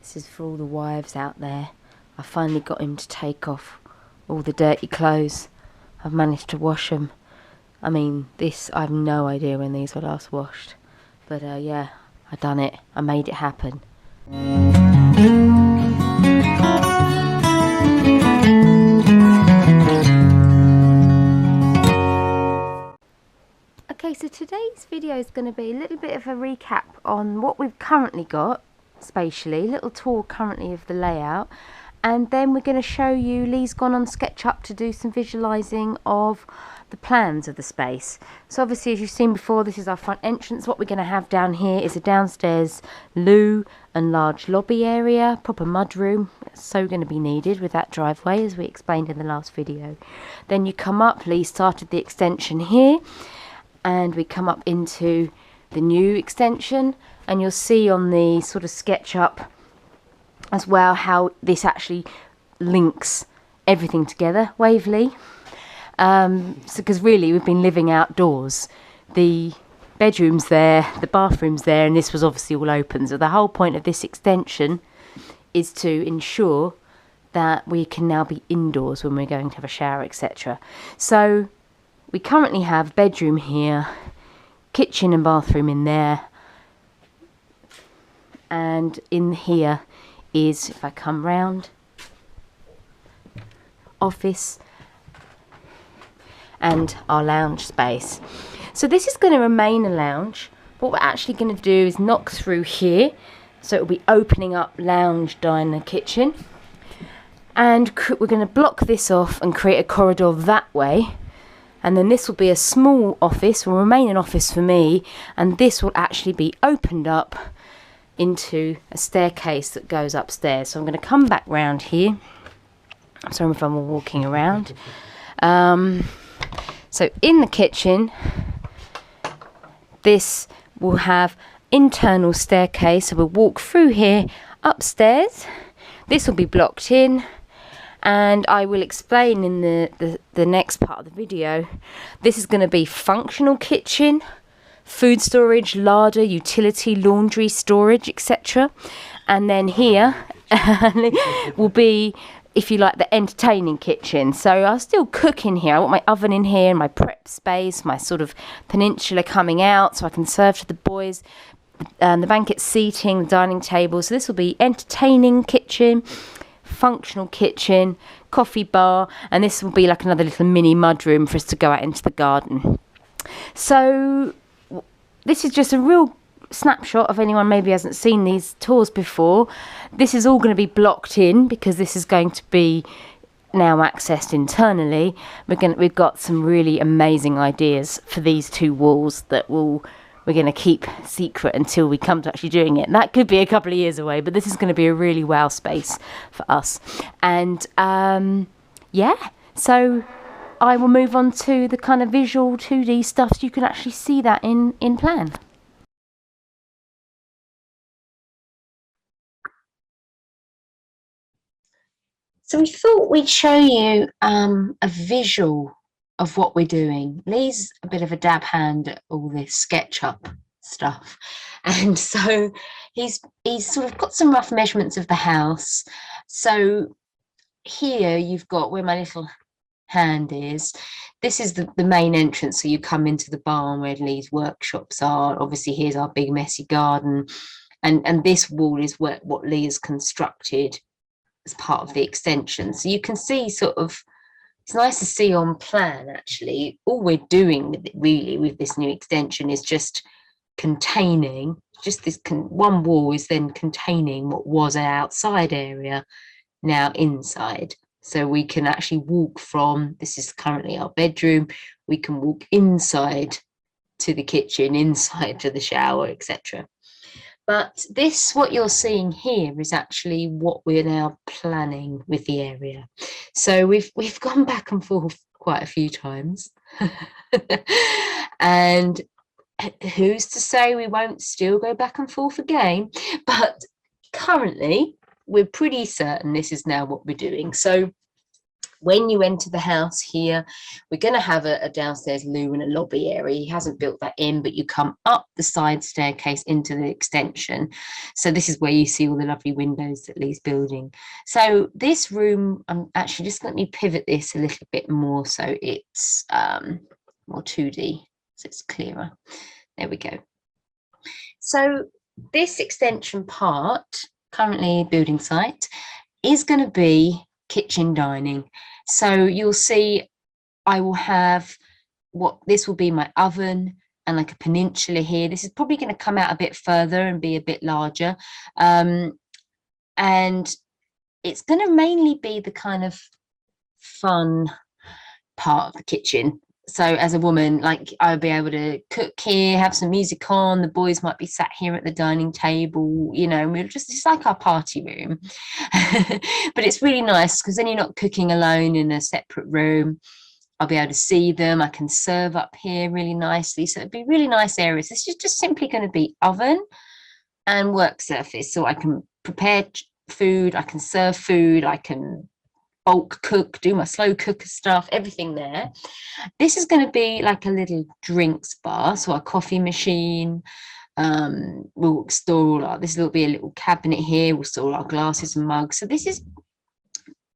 This is for all the wives out there. I finally got him to take off all the dirty clothes. I've managed to wash them. I mean, I have no idea when these were last washed. But yeah, I done it. I made it happen. Okay, so today's video is going to be a little bit of a recap on what we've currently got spatially, a little tour currently of the layout, and then we're going to show you, Lee's gone on SketchUp to do some visualising of the plans of the space. So obviously, as you've seen before, this is our front entrance. What we're going to have down here is a downstairs loo and large lobby area, proper mudroom. It's so going to be needed with that driveway, as we explained in the last video. Then you come up, Lee started the extension here, and we come up into the new extension, and you'll see on the sort of SketchUp as well how this actually links everything together, Waverley. Because really we've been living outdoors. The bedroom's there, the bathroom's there, and this was obviously all open. So the whole point of this extension is to ensure that we can now be indoors when we're going to have a shower, etc. So we currently have bedroom here, kitchen and bathroom in there, and in here is, if I come round, office and our lounge space. So this is going to remain a lounge. What we're actually going to do is knock through here, so it will be opening up lounge, diner, kitchen, and we're going to block this off and create a corridor that way. And then this will be a small office, will remain an office for me, and this will actually be opened up into a staircase that goes upstairs. So I'm going to come back round here. I'm sorry if I'm walking around. So in the kitchen, this will have internal staircase. So we'll walk through here upstairs. This will be blocked in. And I will explain in the next part of the video. This is going to be functional kitchen, food storage, larder, utility, laundry, storage, etc. And then here will be, if you like, the entertaining kitchen. So I'll still cook in here. I want my oven in here, and my prep space, my sort of peninsula coming out so I can serve to the boys. The banquet seating, the dining table. So this will be entertaining kitchen, functional kitchen, coffee bar, and this will be like another little mini mudroom for us to go out into the garden. So this is just a real snapshot of anyone maybe hasn't seen these tours before. This is all going to be blocked in because this is going to be now accessed internally. We've got some really amazing ideas for these two walls that we're going to keep secret until we come to actually doing it. And that could be a couple of years away, but this is going to be a really wow space for us. And yeah, so I will move on to the kind of visual 2D stuff so you can actually see that in plan. So we thought we'd show you a visual of what we're doing. Lee's a bit of a dab hand at all this SketchUp stuff, and so he's sort of got some rough measurements of the house. So here you've got where my little hand is. This is the main entrance, so you come into the barn where Lee's workshops are. Obviously here's our big messy garden, and this wall is what Lee has constructed as part of the extension. So you can see sort of, it's nice to see on plan actually. All we're doing with it really with this new extension is just containing, just this one wall is then containing what was an outside area now inside. So we can actually walk from, this is currently our bedroom, we can walk inside to the kitchen, inside to the shower, etc. But this, what you're seeing here, is actually what we're now planning with the area. So we've gone back and forth quite a few times. And who's to say we won't still go back and forth again? But currently, we're pretty certain this is now what we're doing. So When you enter the house here, we're going to have a downstairs loo and a lobby area. He hasn't built that in, but you come up the side staircase into the extension. So this is where you see all the lovely windows that Lee's building. So this room, I'm actually just let me pivot this a little bit more so it's more 2D, so it's clearer. There we go. So this extension part, currently building site, is going to be kitchen dining. So you'll see I will have this will be my oven and like a peninsula here. This is probably going to come out a bit further and be a bit larger. And it's going to mainly be the kind of fun part of the kitchen. So as a woman, like I'll be able to cook here, have some music on, the boys might be sat here at the dining table, you know, and we're just, it's like our party room. But it's really nice because then you're not cooking alone in a separate room. I'll be able to see them. I can serve up here really nicely. So it'd be really nice areas. This is just simply going to be oven and work surface. So I can prepare food, I can serve food, I can bulk cook, do my slow cooker stuff, everything there. This is going to be like a little drinks bar, so a coffee machine. We'll store all our, this will be a little cabinet here, we'll store all our glasses and mugs. So this is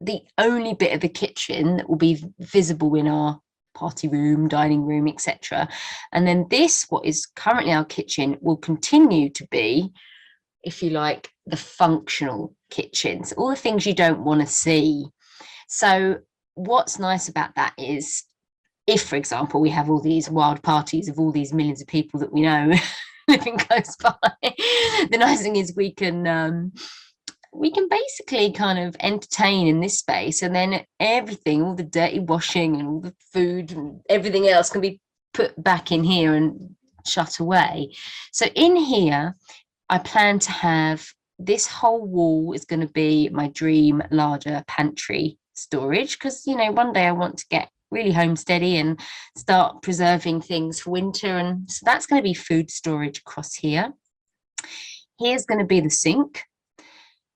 the only bit of the kitchen that will be visible in our party room, dining room, etc. And then this, what is currently our kitchen, will continue to be, if you like, the functional kitchens, all the things you don't want to see. So what's nice about that is if, for example, we have all these wild parties of all these millions of people that we know living close by, the nice thing is we can basically kind of entertain in this space, and then everything, all the dirty washing and all the food and everything else can be put back in here and shut away. So in here, I plan to have this whole wall is going to be my dream larger pantry storage, because, you know, one day I want to get really homesteady and start preserving things for winter, and so that's going to be food storage across here. Here's going to be the sink.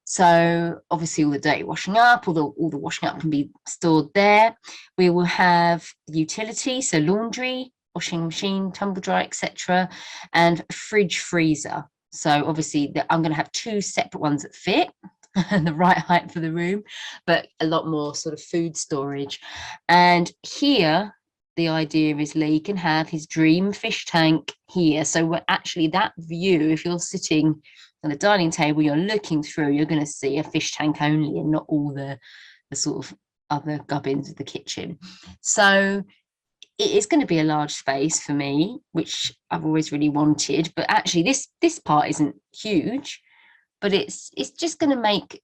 So obviously all the dirty washing up, all the washing up can be stored there. We will have utility, so laundry, washing machine, tumble dryer, etc., and fridge freezer. So obviously I'm going to have two separate ones that fit and the right height for the room, but a lot more sort of food storage. And here, the idea is Lee can have his dream fish tank here. So we're actually that view, if you're sitting on the dining table, you're looking through, you're going to see a fish tank only and not all the sort of other gubbins of the kitchen. So it is going to be a large space for me, which I've always really wanted. But actually this part isn't huge, but it's just going to make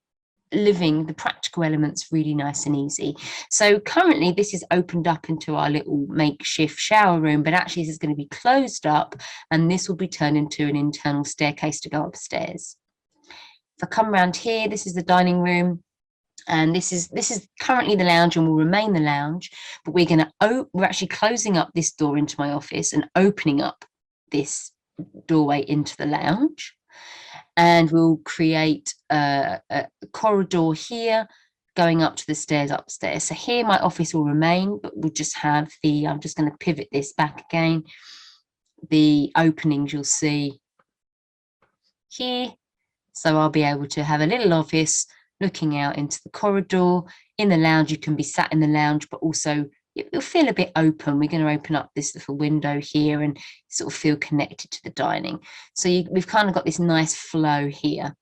living the practical elements really nice and easy. So currently this is opened up into our little makeshift shower room, but actually this is going to be closed up and this will be turned into an internal staircase to go upstairs. If I come around here, this is the dining room, and this is currently the lounge and will remain the lounge, but we're actually closing up this door into my office and opening up this doorway into the lounge. And we'll create a corridor here going up to the stairs upstairs. So here my office will remain, but we'll just have I'm just going to pivot this back again. The openings you'll see here. So I'll be able to have a little office looking out into the corridor. In the lounge, you can be sat in the lounge, but also you'll feel a bit open. We're going to open up this little window here and sort of feel connected to the dining. So we've kind of got this nice flow here.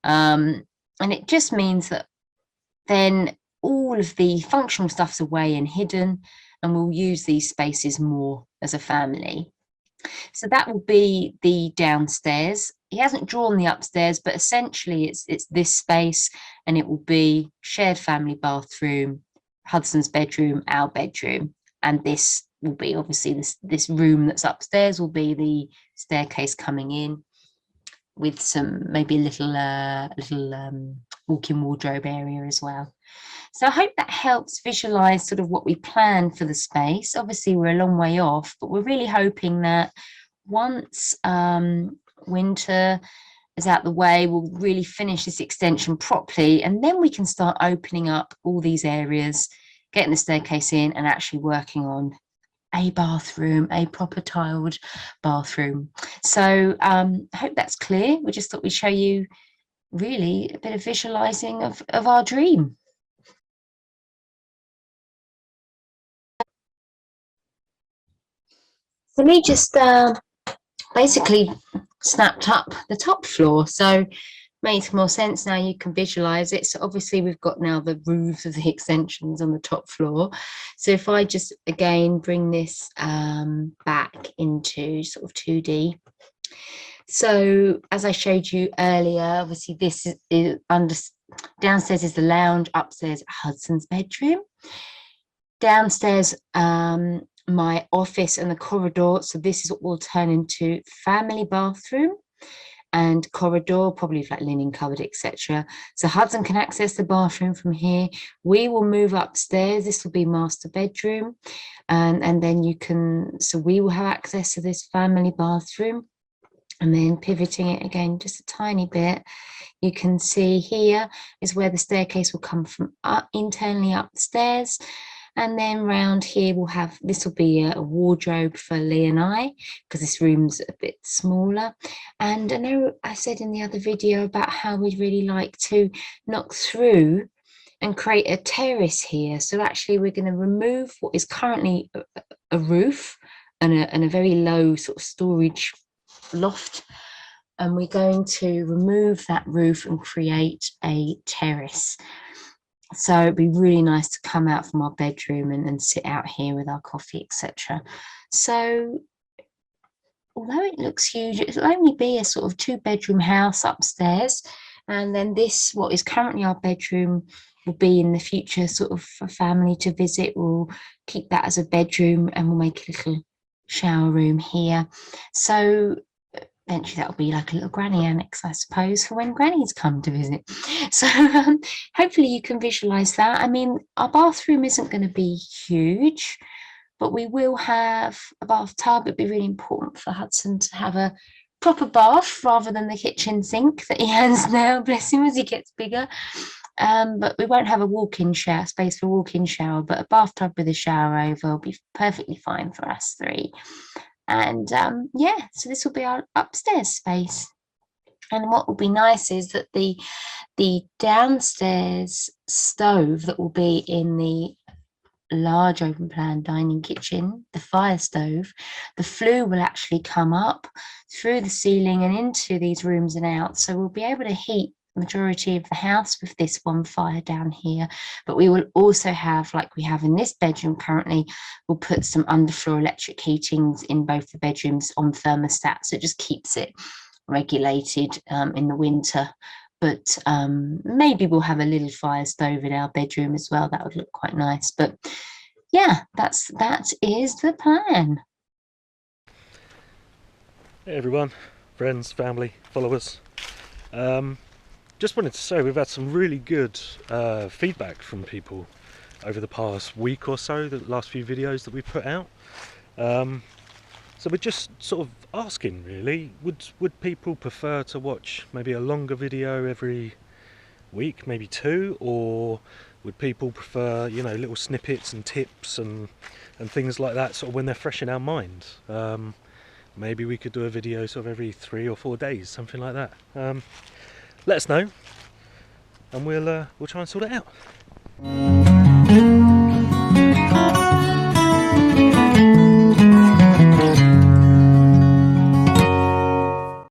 And it just means that then all of the functional stuff's away and hidden, and we'll use these spaces more as a family. So that will be the downstairs. He hasn't drawn the upstairs, but essentially it's this space, and it will be shared family bathroom, Hudson's bedroom, our bedroom, and this will be obviously this room that's upstairs will be the staircase coming in with some maybe a little walk-in wardrobe area as well. So I hope that helps visualize sort of what we plan for the space. Obviously we're a long way off, but we're really hoping that once winter is out the way, we'll really finish this extension properly, and then we can start opening up all these areas getting the staircase in and actually working on a bathroom, a proper tiled bathroom. So I hope that's clear. We just thought we'd show you really a bit of visualizing of our dream. So me just basically snapped up the top floor, so makes more sense now. You can visualize it. So obviously we've got now the roofs of the extensions on the top floor. So if I just again bring this back into sort of 2D. So as I showed you earlier, obviously this is under, downstairs is the lounge, upstairs Hudson's bedroom, downstairs my office and the corridor. So this is what will turn into family bathroom and corridor, probably like linen cupboard, etc. So Hudson can access the bathroom from here. We will move upstairs. This will be master bedroom, and then you can. So we will have access to this family bathroom, and then pivoting it again just a tiny bit. You can see here is where the staircase will come from internally upstairs. And then round here we'll have, this will be a wardrobe for Lee and I, because this room's a bit smaller. And I know I said in the other video about how we'd really like to knock through and create a terrace here. So actually we're going to remove what is currently a roof and a very low sort of storage loft. And we're going to remove that roof and create a terrace. So it'd be really nice to come out from our bedroom and sit out here with our coffee, etc. So although it looks huge, it'll only be a sort of 2-bedroom house upstairs. And then this, what is currently our bedroom, will be in the future sort of for family to visit. We'll keep that as a bedroom and we'll make a little shower room here. So eventually that'll be like a little granny annex, I suppose, for when grannies come to visit. So hopefully you can visualize that. I mean, our bathroom isn't going to be huge, but we will have a bathtub. It'd be really important for Hudson to have a proper bath rather than the kitchen sink that he has now, bless him, as he gets bigger. But we won't have a walk-in shower, space for a walk-in shower, but a bathtub with a shower over will be perfectly fine for us three. And yeah, so this will be our upstairs space. And what will be nice is that the downstairs stove that will be in the large open plan dining kitchen, the fire stove, the flue will actually come up through the ceiling and into these rooms and out. So we'll be able to heat majority of the house with this one fire down here, but we will also have, like we have in this bedroom currently, we'll put some underfloor electric heatings in both the bedrooms on thermostat, so it just keeps it regulated in the winter. But maybe we'll have a little fire stove in our bedroom as well. That would look quite nice. But yeah, that is the plan. Hey everyone, friends, family, followers. Just wanted to say we've had some really good feedback from people over the past week or so, the last few videos that we've put out. So we're just sort of asking really, would people prefer to watch maybe a longer video every week, maybe 2, or would people prefer, you know, little snippets and tips and things like that, sort of when they're fresh in our mind? Maybe we could do a video sort of every 3 or 4 days, something like that. Let us know, and we'll try and sort it out.